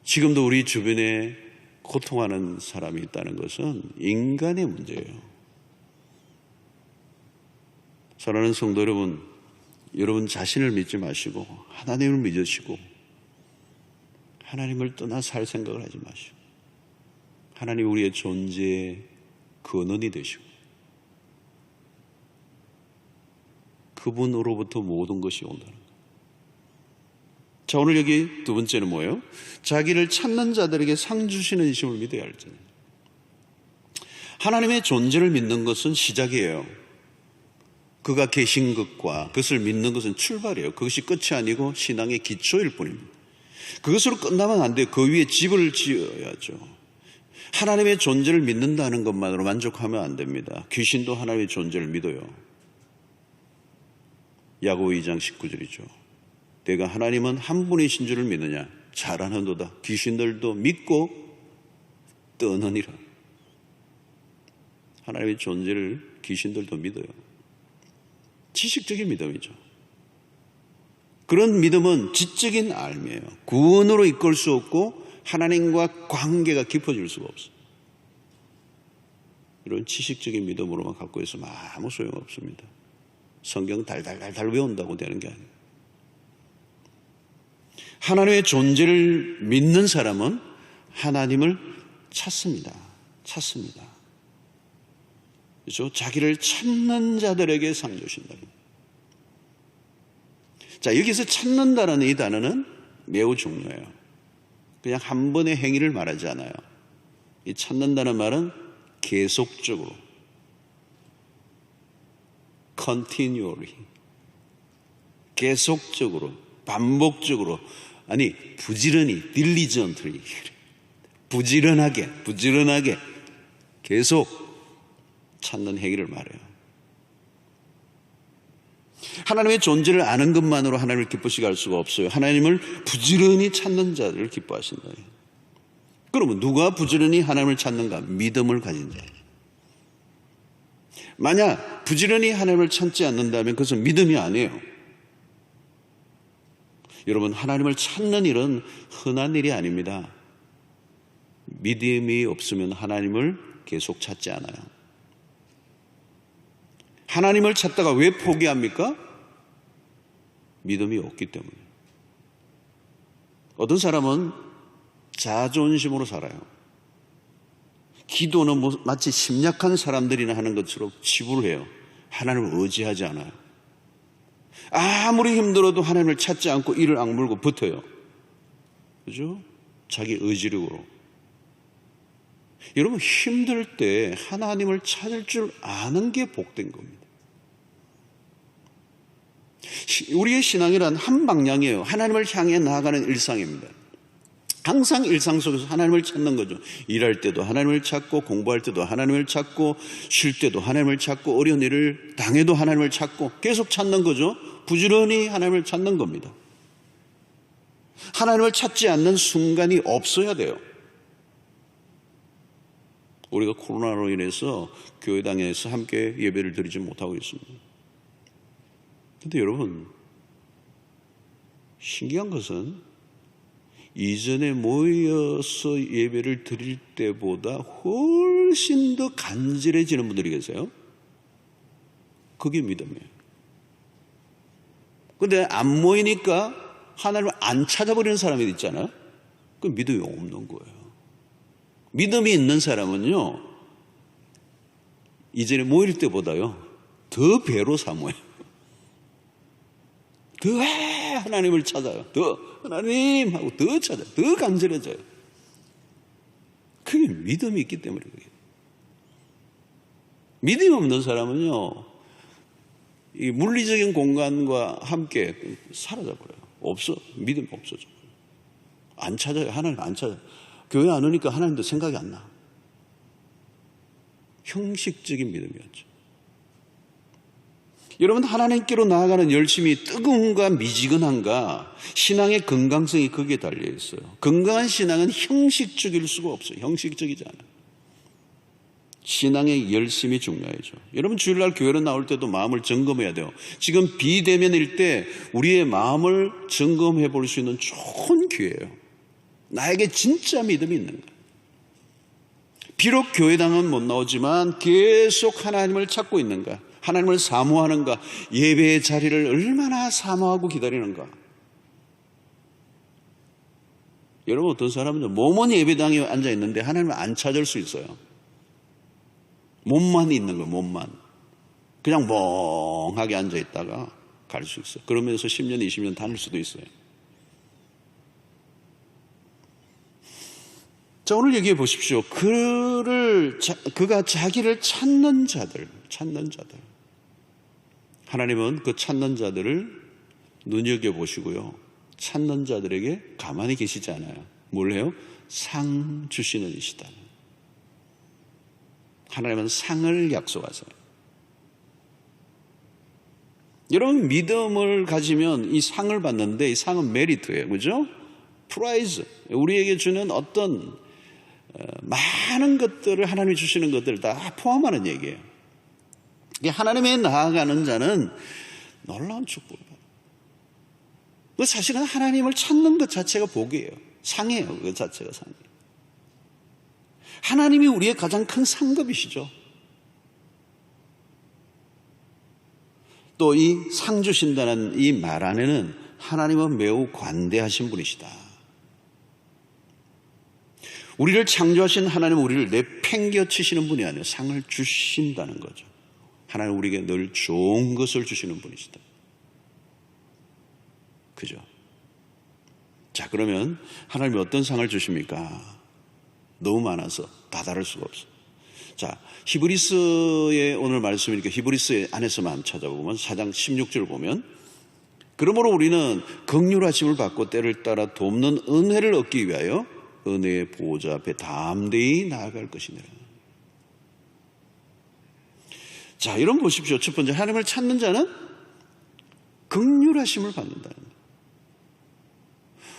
지금도 우리 주변에 고통하는 사람이 있다는 것은 인간의 문제예요. 사랑하는 성도 여러분, 여러분 자신을 믿지 마시고 하나님을 믿으시고 하나님을 떠나 살 생각을 하지 마시고 하나님 우리의 존재의 근원이 되시고 그분으로부터 모든 것이 온다는 거예요. 자, 오늘 여기 두 번째는 뭐예요? 자기를 찾는 자들에게 상 주시는 이심을 믿어야 할지니. 하나님의 존재를 믿는 것은 시작이에요. 그가 계신 것과 그것을 믿는 것은 출발이에요. 그것이 끝이 아니고 신앙의 기초일 뿐입니다. 그것으로 끝나면 안 돼요. 그 위에 집을 지어야죠. 하나님의 존재를 믿는다는 것만으로 만족하면 안 됩니다. 귀신도 하나님의 존재를 믿어요. 야고보 2장 19절이죠. 내가 하나님은 한 분이신 줄을 믿느냐? 잘하는도다. 귀신들도 믿고 떠느니라. 하나님의 존재를 귀신들도 믿어요. 지식적인 믿음이죠. 그런 믿음은 지적인 알미예요. 구원으로 이끌 수 없고 하나님과 관계가 깊어질 수가 없어요. 이런 지식적인 믿음으로만 갖고 있으면 아무 소용없습니다. 성경 달달달달 외운다고 되는 게 아니에요. 하나님의 존재를 믿는 사람은 하나님을 찾습니다. 그렇죠? 자기를 찾는 자들에게 상 주신다. 자, 여기서 찾는다는 이 단어는 매우 중요해요. 그냥 한 번의 행위를 말하지 않아요. 이 찾는다는 말은 계속적으로, continually, 계속적으로, 반복적으로, 아니 부지런히, diligently, 부지런하게 계속 찾는 행위를 말해요. 하나님의 존재를 아는 것만으로 하나님을 기쁘시게 할 수가 없어요. 하나님을 부지런히 찾는 자들을 기뻐하신다. 그러면 누가 부지런히 하나님을 찾는가? 믿음을 가진 자. 만약 부지런히 하나님을 찾지 않는다면 그것은 믿음이 아니에요. 여러분, 하나님을 찾는 일은 흔한 일이 아닙니다. 믿음이 없으면 하나님을 계속 찾지 않아요. 하나님을 찾다가 왜 포기합니까? 믿음이 없기 때문에. 어떤 사람은 자존심으로 살아요. 기도는 마치 심약한 사람들이나 하는 것처럼 치부를 해요. 하나님을 의지하지 않아요. 아무리 힘들어도 하나님을 찾지 않고 이를 악물고 버텨요. 그죠? 자기 의지력으로. 여러분, 힘들 때 하나님을 찾을 줄 아는 게 복된 겁니다. 우리의 신앙이란 한 방향이에요. 하나님을 향해 나아가는 일상입니다. 항상 일상 속에서 하나님을 찾는 거죠. 일할 때도 하나님을 찾고, 공부할 때도 하나님을 찾고, 쉴 때도 하나님을 찾고, 어려운 일을 당해도 하나님을 찾고, 계속 찾는 거죠. 부지런히 하나님을 찾는 겁니다. 하나님을 찾지 않는 순간이 없어야 돼요. 우리가 코로나로 인해서 교회당에서 함께 예배를 드리지 못하고 있습니다. 그런데 여러분, 신기한 것은 이전에 모여서 예배를 드릴 때보다 훨씬 더 간절해지는 분들이 계세요. 그게 믿음이에요. 그런데 안 모이니까 하나님을 안 찾아버리는 사람이 있잖아요. 그 믿음이 없는 거예요. 믿음이 있는 사람은요, 이전에 모일 때보다요 더 배로 사모해요. 더 하나님을 찾아요. 더 하나님 하고 더 찾아요. 더 간절해져요. 그게 믿음이 있기 때문에 그래요. 믿음이 없는 사람은요, 이 물리적인 공간과 함께 사라져버려요. 없어. 믿음이 없어져. 안 찾아요. 하나님 안 찾아요. 교회 안 오니까 하나님도 생각이 안 나. 형식적인 믿음이었죠. 여러분, 하나님께로 나아가는 열심이 뜨거움과 미지근함과 신앙의 건강성이 거기에 달려 있어요. 건강한 신앙은 형식적일 수가 없어요. 형식적이지 않아요. 신앙의 열심이 중요하죠. 여러분 주일날 교회로 나올 때도 마음을 점검해야 돼요. 지금 비대면일 때 우리의 마음을 점검해 볼 수 있는 좋은 기회예요. 나에게 진짜 믿음이 있는가? 비록 교회당은 못 나오지만 계속 하나님을 찾고 있는가? 하나님을 사모하는가? 예배의 자리를 얼마나 사모하고 기다리는가? 여러분 어떤 사람은 몸은 예배당에 앉아 있는데 하나님을 안 찾을 수 있어요. 몸만 있는 거예요. 몸만. 그냥 멍하게 앉아 있다가 갈 수 있어요. 그러면서 10년 20년 다닐 수도 있어요. 자, 오늘 얘기해 보십시오. 그가 자기를 찾는 자들. 하나님은 그 찾는 자들을 눈여겨보시고요. 찾는 자들에게 가만히 계시지 않아요. 뭘 해요? 상 주시는 이시다. 하나님은 상을 약속하세요. 여러분 믿음을 가지면 이 상을 받는데 이 상은 메리트예요. 그죠? 프라이즈. 우리에게 주는 어떤 많은 것들을 하나님이 주시는 것들을 다 포함하는 얘기예요. 하나님에 나아가는 자는 놀라운 축복을 받아요. 사실은 하나님을 찾는 것 자체가 복이에요. 상이에요. 그 자체가 상이에요. 하나님이 우리의 가장 큰 상급이시죠. 또 이 상 주신다는 이 말 안에는 하나님은 매우 관대하신 분이시다. 우리를 창조하신 하나님은 우리를 내팽개치시는 분이 아니에요. 상을 주신다는 거죠. 하나님은 우리에게 늘 좋은 것을 주시는 분이시다. 그죠? 자, 그러면 하나님이 어떤 상을 주십니까? 너무 많아서 다 다를 수가 없어요. 자, 히브리서의 오늘 말씀이니까 히브리서 안에서만 찾아보면 4장 16절 보면 그러므로 우리는 긍휼하심을 받고 때를 따라 돕는 은혜를 얻기 위하여 은혜의 보좌 앞에 담대히 나아갈 것이니라. 자, 이런 보십시오. 첫 번째, 하나님을 찾는 자는 긍휼하심을 받는다는 거예요.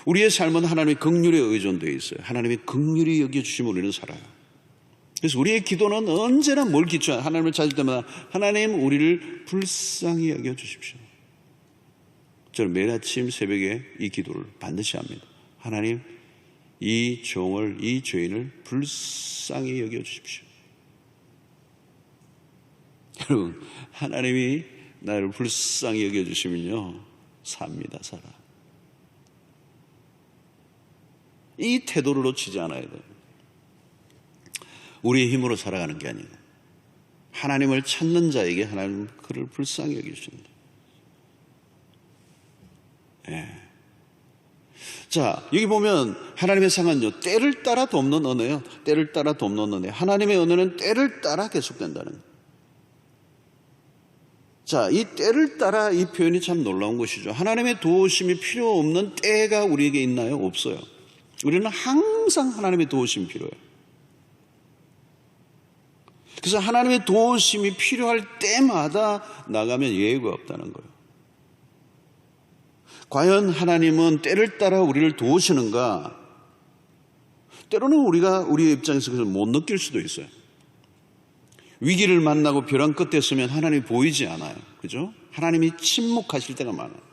우리의 삶은 하나님의 긍휼에 의존되어 있어요. 하나님의 긍휼히 여겨주시면 우리는 살아요. 그래서 우리의 기도는 언제나 뭘 기초한 하나님을 찾을 때마다 하나님 우리를 불쌍히 여겨주십시오. 저는 매일 아침 새벽에 이 기도를 반드시 합니다. 하나님 이 종을 이 죄인을 불쌍히 여겨주십시오. 여러분 하나님이 나를 불쌍히 여겨주시면요 삽니다. 살아. 이 태도를 놓치지 않아야 돼요. 우리의 힘으로 살아가는 게 아니고 하나님을 찾는 자에게 하나님은 그를 불쌍히 여기십니다. 예. 자, 여기 보면 하나님의 상은요 때를 따라 돕는 언어예요. 때를 따라 돕는 언어. 하나님의 언어는 때를 따라 계속된다는 거예요. 자, 이 때를 따라 이 표현이 참 놀라운 것이죠. 하나님의 도우심이 필요 없는 때가 우리에게 있나요? 없어요. 우리는 항상 하나님의 도우심이 필요해요. 그래서 하나님의 도우심이 필요할 때마다 나가면 예외가 없다는 거예요. 과연 하나님은 때를 따라 우리를 도우시는가? 때로는 우리가 우리의 입장에서 그것을 못 느낄 수도 있어요. 위기를 만나고 벼랑 끝에 서면 하나님이 보이지 않아요. 그죠? 하나님이 침묵하실 때가 많아요.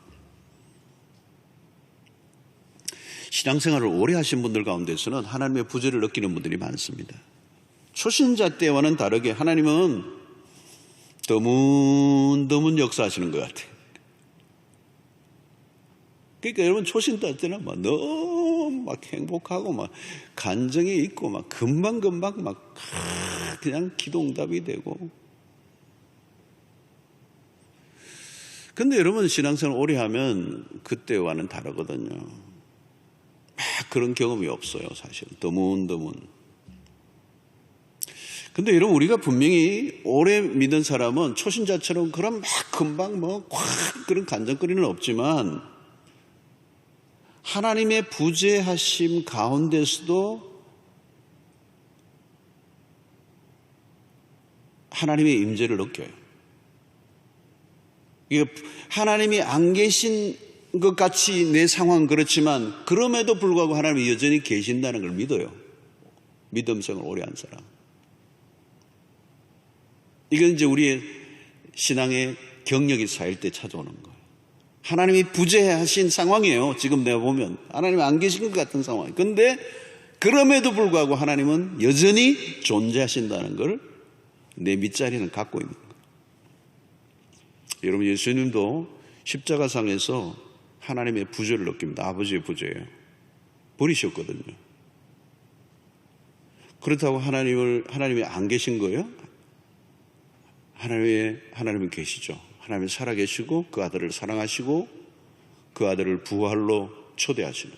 신앙생활을 오래 하신 분들 가운데서는 하나님의 부재를 느끼는 분들이 많습니다. 초신자 때와는 다르게 하나님은 드문드문 역사하시는 것 같아요. 그러니까 여러분 초신자 때는 막 너무 막 행복하고 막 간정이 있고 막 금방금방 막 그냥 기도응답이 되고. 근데 여러분 신앙생활 오래 하면 그때와는 다르거든요. 막 그런 경험이 없어요, 사실. 드문드문. 근데 여러분 우리가 분명히 오래 믿은 사람은 초신자처럼 그런 막 금방 뭐 확 그런 간정거리는 없지만 하나님의 부재하심 가운데서도 하나님의 임재를 느껴요. 이게 하나님이 안 계신 것 같이 내 상황은 그렇지만 그럼에도 불구하고 하나님이 여전히 계신다는 걸 믿어요. 믿음 생활을 오래 한 사람. 이건 이제 우리의 신앙의 경력이 쌓일 때 찾아오는 거예요. 하나님이 부재하신 상황이에요. 지금 내가 보면 하나님이 안 계신 것 같은 상황. 그런데 그럼에도 불구하고 하나님은 여전히 존재하신다는 걸 내 밑자리는 갖고 있는 거예요. 여러분, 예수님도 십자가상에서 하나님의 부재를 느낍니다. 아버지의 부재예요. 버리셨거든요. 그렇다고 하나님이 안 계신 거예요? 하나님은 계시죠. 하나님은 살아계시고 그 아들을 사랑하시고 그 아들을 부활로 초대하시는.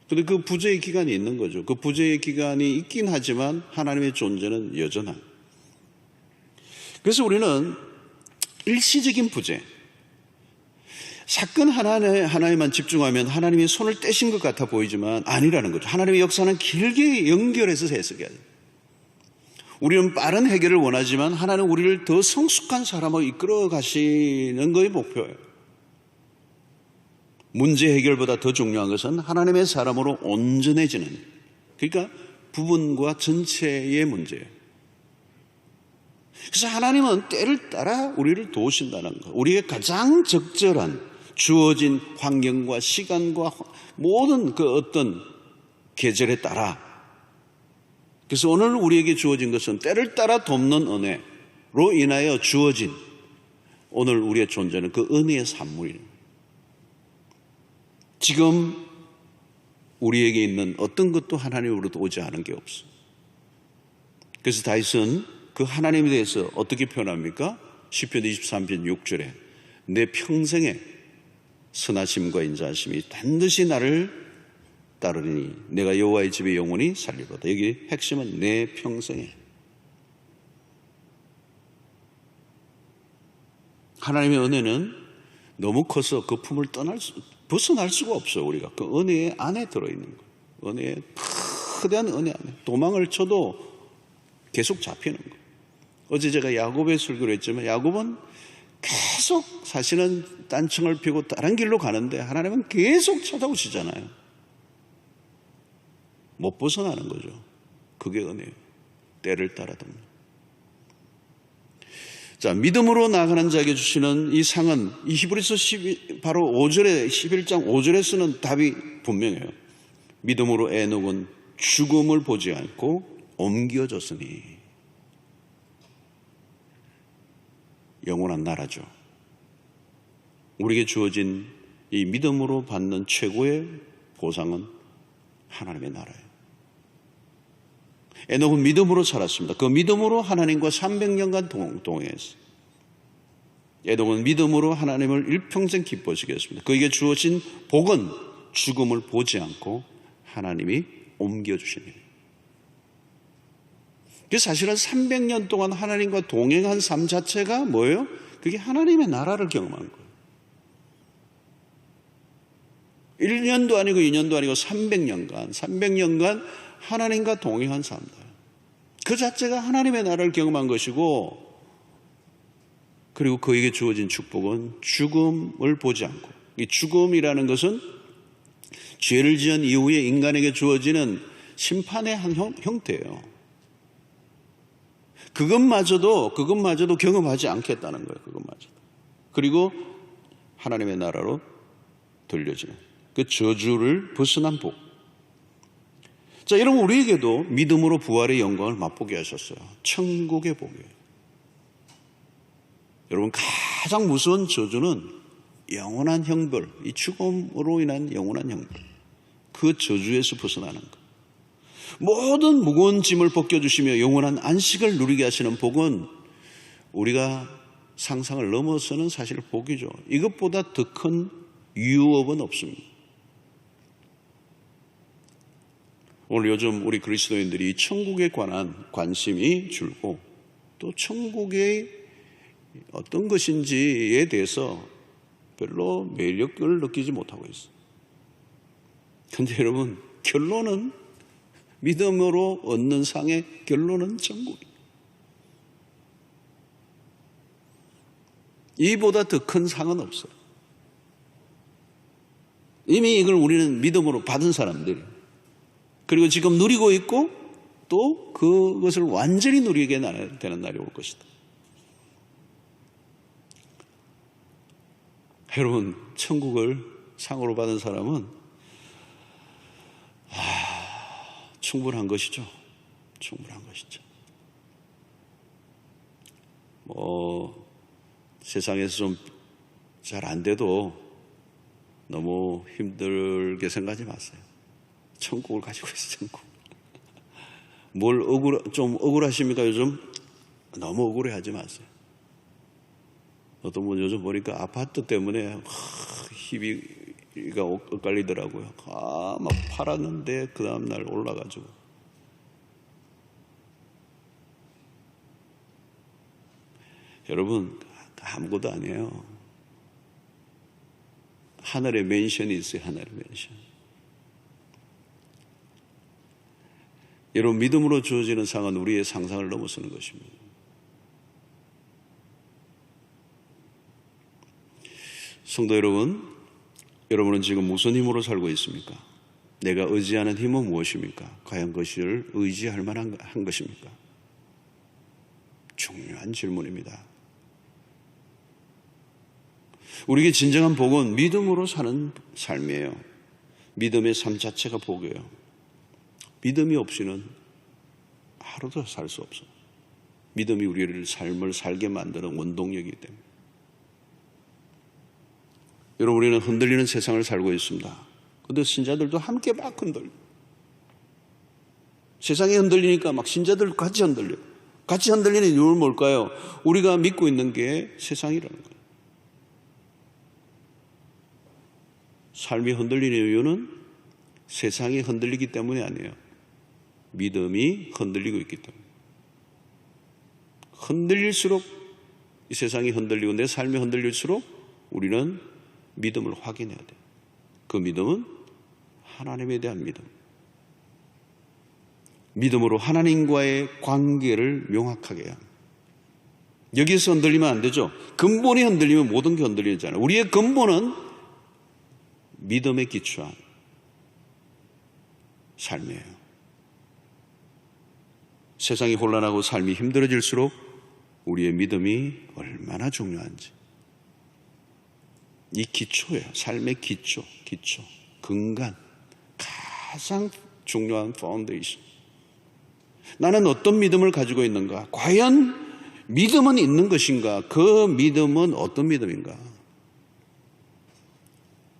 그런데 그 부재의 기간이 있는 거죠. 그 부재의 기간이 있긴 하지만 하나님의 존재는 여전한. 그래서 우리는 일시적인 부재, 사건 하나에만 집중하면 하나님이 손을 떼신 것 같아 보이지만 아니라는 거죠. 하나님의 역사는 길게 연결해서 해석해야 돼요. 우리는 빠른 해결을 원하지만 하나님은 우리를 더 성숙한 사람으로 이끌어 가시는 것이 목표예요. 문제 해결보다 더 중요한 것은 하나님의 사람으로 온전해지는, 그러니까 부분과 전체의 문제예요. 그래서 하나님은 때를 따라 우리를 도우신다는 것, 우리의 가장 적절한 주어진 환경과 시간과 모든 그 어떤 계절에 따라. 그래서 오늘 우리에게 주어진 것은 때를 따라 돕는 은혜로 인하여 주어진 오늘 우리의 존재는 그 은혜의 산물입니다. 지금 우리에게 있는 어떤 것도 하나님으로부터 오지 않은 게 없어. 그래서 다윗은 그 하나님에 대해서 어떻게 표현합니까? 시편 23편 6절에 내 평생에 선하심과 인자하심이 반드시 나를 따르리니 내가 여호와의 집에 영원히 살리로다. 여기 핵심은 내 평생에. 하나님의 은혜는 너무 커서 그 품을 벗어날 수가 없어요. 우리가 그 은혜 안에 들어있는 거예요. 은혜의 크대한 은혜 안에 도망을 쳐도 계속 잡히는 거예요. 어제 제가 야곱의 설교를 했지만 야곱은 계속 사실은 딴청을 피고 다른 길로 가는데 하나님은 계속 찾아오시잖아요. 못 벗어나는 거죠. 그게 은혜예요. 때를 따라 돕는. 자, 믿음으로 나아가는 자에게 주시는 이 상은 이 히브리서 바로 5절에 11장 5절에 쓰는 답이 분명해요. 믿음으로 에녹은 죽음을 보지 않고 옮겨졌으니. 영원한 나라죠. 우리에게 주어진 이 믿음으로 받는 최고의 보상은 하나님의 나라예요. 에녹은 믿음으로 살았습니다. 그 믿음으로 하나님과 300년간 동행했어요. 에녹은 믿음으로 하나님을 일평생 기뻐하시게 했습니다. 그에게 주어진 복은 죽음을 보지 않고 하나님이 옮겨주시는 일이에요. 그래서 사실은 300년 동안 하나님과 동행한 삶 자체가 뭐예요? 그게 하나님의 나라를 경험한 거예요. 1년도 아니고 2년도 아니고 300년간 하나님과 동행한 삶들. 그 자체가 하나님의 나라를 경험한 것이고, 그리고 그에게 주어진 축복은 죽음을 보지 않고, 이 죽음이라는 것은 죄를 지은 이후에 인간에게 주어지는 심판의 한 형태예요. 그것마저도 경험하지 않겠다는 거예요. 그것마저도. 그리고 하나님의 나라로 돌려지는 그 저주를 벗어난 복. 자, 여러분, 우리에게도 믿음으로 부활의 영광을 맛보게 하셨어요. 천국의 복이에요. 여러분, 가장 무서운 저주는 영원한 형벌, 이 죽음으로 인한 영원한 형벌, 그 저주에서 벗어나는 것. 모든 무거운 짐을 벗겨주시며 영원한 안식을 누리게 하시는 복은 우리가 상상을 넘어서는 사실 복이죠. 이것보다 더 큰 유업은 없습니다. 오늘 요즘 우리 그리스도인들이 천국에 관한 관심이 줄고 또 천국의 어떤 것인지에 대해서 별로 매력을 느끼지 못하고 있어요. 그런데 여러분, 결론은 믿음으로 얻는 상의 결론은 천국이에요. 이보다 더 큰 상은 없어요. 이미 이걸 우리는 믿음으로 받은 사람들, 그리고 지금 누리고 있고 또 그것을 완전히 누리게 되는 날이 올 것이다. 여러분, 천국을 상으로 받은 사람은 충분한 것이죠. 충분한 것이죠. 세상에서 좀 잘 안 돼도 너무 힘들게 생각하지 마세요. 천국을 가지고 있어요. 천국. 좀 억울하십니까 요즘? 너무 억울해하지 마세요. 어떤 분 요즘 보니까 아파트 때문에 희비가 엇갈리더라고요. 막 팔았는데 그 다음날 올라가지고. 여러분, 아무것도 아니에요. 하늘의 맨션이 있어요. 하늘의 맨션. 여러분, 믿음으로 주어지는 상은 우리의 상상을 넘어서는 것입니다. 성도 여러분, 여러분은 지금 무슨 힘으로 살고 있습니까? 내가 의지하는 힘은 무엇입니까? 과연 그것을 의지할 만한 것입니까? 중요한 질문입니다. 우리에게 진정한 복은 믿음으로 사는 삶이에요. 믿음의 삶 자체가 복이에요. 믿음이 없이는 하루도 살 수 없어요. 믿음이 우리를 삶을 살게 만드는 원동력이기 때문에. 여러분, 우리는 흔들리는 세상을 살고 있습니다. 그런데 신자들도 함께 막 흔들려. 세상이 흔들리니까 막 신자들 같이 흔들려. 같이 흔들리는 이유는 뭘까요? 우리가 믿고 있는 게 세상이라는 거예요. 삶이 흔들리는 이유는 세상이 흔들리기 때문이 아니에요. 믿음이 흔들리고 있기 때문에. 흔들릴수록 이 세상이 흔들리고 내 삶이 흔들릴수록 우리는 믿음을 확인해야 돼요. 그 믿음은 하나님에 대한 믿음. 믿음으로 하나님과의 관계를 명확하게 해야 합니다. 여기서 흔들리면 안 되죠. 근본이 흔들리면 모든 게 흔들리잖아요. 우리의 근본은 믿음에 기초한 삶이에요. 세상이 혼란하고 삶이 힘들어질수록 우리의 믿음이 얼마나 중요한지. 이 기초예요. 삶의 기초, 근간, 가장 중요한 파운데이션. 나는 어떤 믿음을 가지고 있는가? 과연 믿음은 있는 것인가? 그 믿음은 어떤 믿음인가?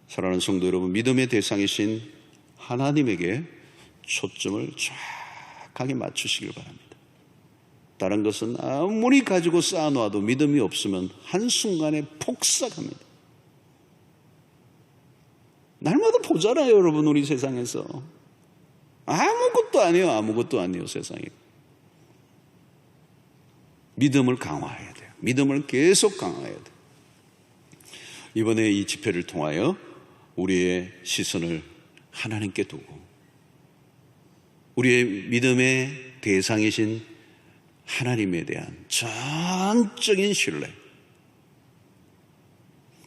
사랑하는 성도 여러분, 믿음의 대상이신 하나님에게 초점을 정확하게 맞추시길 바랍니다. 다른 것은 아무리 가지고 쌓아놓아도 믿음이 없으면 한순간에 폭삭합니다. 날마다 보잖아요, 여러분, 우리 세상에서. 아무것도 아니에요, 세상에. 믿음을 강화해야 돼요. 믿음을 계속 강화해야 돼요. 이번에 이 집회를 통하여 우리의 시선을 하나님께 두고 우리의 믿음의 대상이신 하나님에 대한 전적인 신뢰,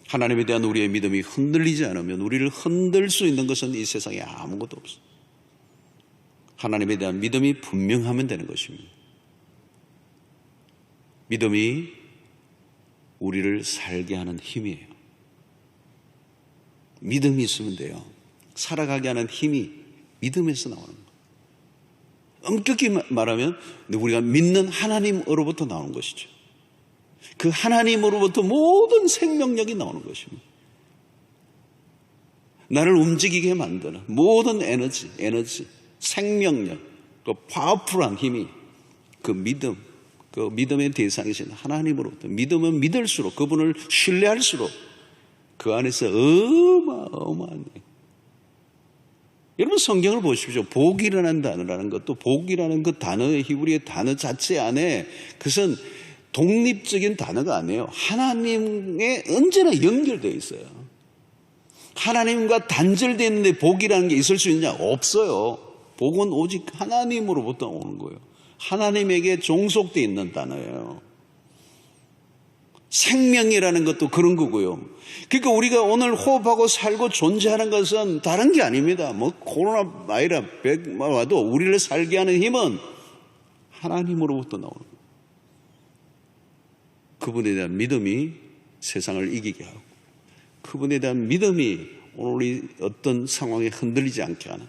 하나님에 대한 우리의 믿음이 흔들리지 않으면 우리를 흔들 수 있는 것은 이 세상에 아무것도 없어요. 하나님에 대한 믿음이 분명하면 되는 것입니다. 믿음이 우리를 살게 하는 힘이에요. 믿음이 있으면 돼요. 살아가게 하는 힘이 믿음에서 나오는 거예요. 엄격히 말하면 우리가 믿는 하나님으로부터 나오는 것이죠. 그 하나님으로부터 모든 생명력이 나오는 것입니다. 나를 움직이게 만드는 모든 에너지, 생명력, 그 파워풀한 힘이 그 믿음, 그 믿음의 대상이신 하나님으로부터. 믿음은 믿을수록, 그분을 신뢰할수록 그 안에서 어마어마한. 여러분, 성경을 보십시오. 복이라는 단어라는 것도, 복이라는 그 단어의 히브리의 단어 자체 안에 그것은 독립적인 단어가 아니에요. 하나님에 언제나 연결되어 있어요. 하나님과 단절되어 있는데 복이라는 게 있을 수 있느냐? 없어요. 복은 오직 하나님으로부터 오는 거예요. 하나님에게 종속되어 있는 단어예요. 생명이라는 것도 그런 거고요. 그러니까 우리가 오늘 호흡하고 살고 존재하는 것은 다른 게 아닙니다. 뭐 코로나 바이러스 와도 우리를 살게 하는 힘은 하나님으로부터 나오는 거예요. 그분에 대한 믿음이 세상을 이기게 하고, 그분에 대한 믿음이 오늘 어떤 상황에 흔들리지 않게 하는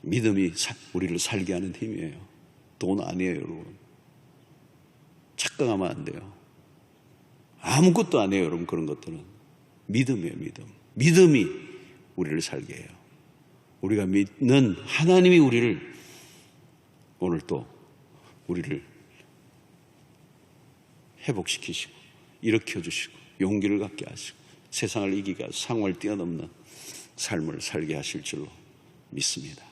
믿음이 우리를 살게 하는 힘이에요. 돈 아니에요, 여러분. 착각하면 안 돼요. 아무것도 아니에요, 여러분. 그런 것들은 믿음이에요. 믿음이 우리를 살게 해요. 우리가 믿는 하나님이 우리를 오늘 또 우리를 회복시키시고 일으켜주시고 용기를 갖게 하시고 세상을 이기게 하시고 상황을 뛰어넘는 삶을 살게 하실 줄로 믿습니다.